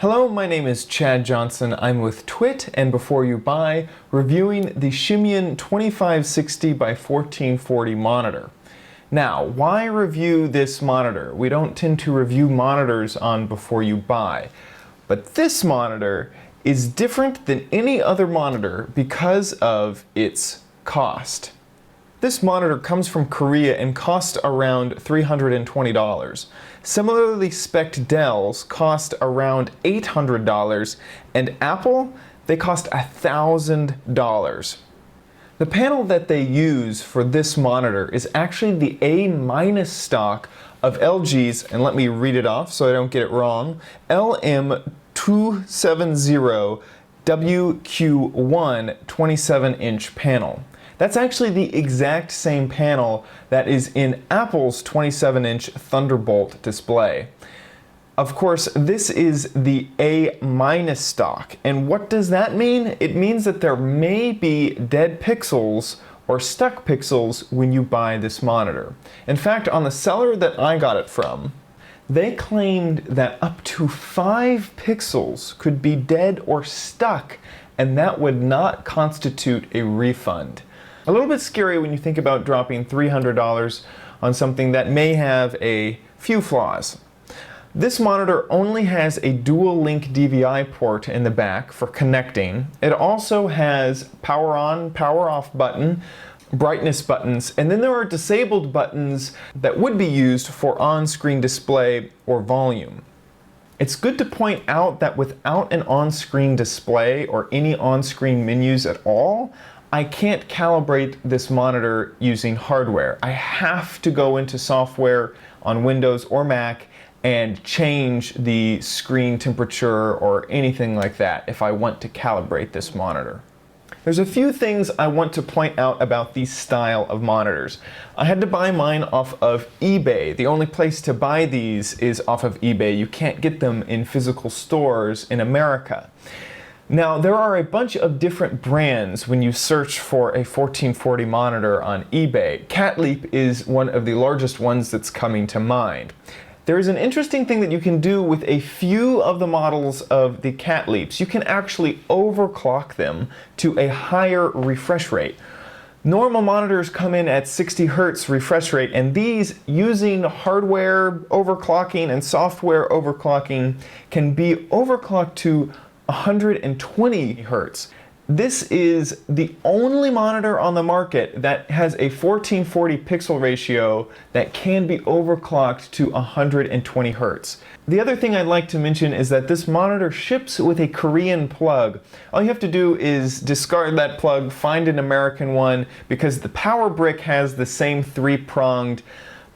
Hello, my name is Chad Johnson. I'm with Twit, and before you buy, reviewing the Shimian 2560 by 1440 monitor. Now, why review this monitor? We don't tend to review monitors on Before You Buy, but this monitor is different than any other monitor because of its cost. This monitor comes from Korea and costs around $320. Similarly spec'd Dells cost around $800, and Apple, they cost $1,000. The panel that they use for this monitor is actually the A- stock of LG's, and let me read it off so I don't get it wrong, LM270 WQ1 27-inch panel. That's actually the exact same panel that is in Apple's 27-inch Thunderbolt display. Of course, this is the A- stock. And what does that mean? It means that there may be dead pixels or stuck pixels when you buy this monitor. In fact, on the seller that I got it from, they claimed that up to 5 pixels could be dead or stuck, and that would not constitute a refund. A little bit scary when you think about dropping $300 on something that may have a few flaws. This monitor only has a dual link DVI port in the back for connecting. It also has power on, power off button, brightness buttons, and then there are disabled buttons that would be used for on-screen display or volume. It's good to point out that without an on-screen display or any on-screen menus at all, I can't calibrate this monitor using hardware. I have to go into software on Windows or Mac and change the screen temperature or anything like that if I want to calibrate this monitor. There's a few things I want to point out about these style of monitors. I had to buy mine off of eBay. The only place to buy these is off of eBay. You can't get them in physical stores in America. Now, there are a bunch of different brands when you search for a 1440 monitor on eBay. Cat Leap is one of the largest ones that's coming to mind. There is an interesting thing that you can do with a few of the models of the Cat Leaps. You can actually overclock them to a higher refresh rate. Normal monitors come in at 60 Hz refresh rate, and these, using hardware overclocking and software overclocking, can be overclocked to 120 Hz. This is the only monitor on the market that has a 1440 pixel ratio that can be overclocked to 120 Hz. The other thing I'd like to mention is that this monitor ships with a Korean plug. All you have to do is discard that plug, find an American one, because the power brick has the same 3-pronged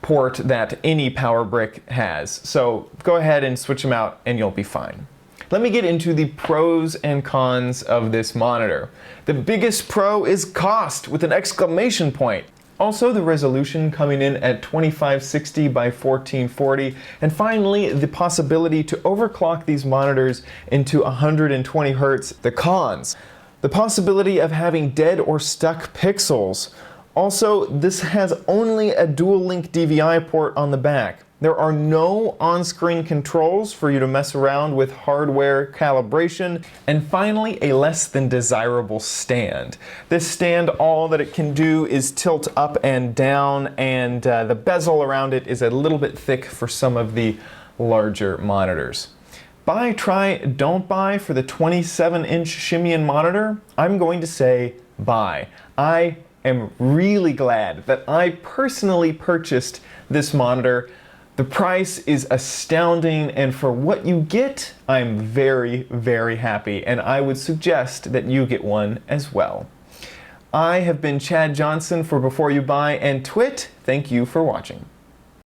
port that any power brick has. So go ahead and switch them out and you'll be fine. Let me get into the pros and cons of this monitor. The biggest pro is cost with an exclamation point. Also, the resolution coming in at 2560 by 1440. And finally, the possibility to overclock these monitors into 120 Hz. The cons. The possibility of having dead or stuck pixels. Also, this has only a dual link DVI port on the back. There are no on-screen controls for you to mess around with hardware calibration. And finally, a less than desirable stand. This stand, all that it can do is tilt up and down, and the bezel around it is a little bit thick for some of the larger monitors. Buy, try, don't buy for the 27-inch Shimian monitor? I'm going to say buy. I am really glad that I personally purchased this monitor. The price is astounding, and for what you get, I'm very, very happy, and I would suggest that you get one as well. I have been Chad Johnson for Before You Buy and Twit. Thank you for watching.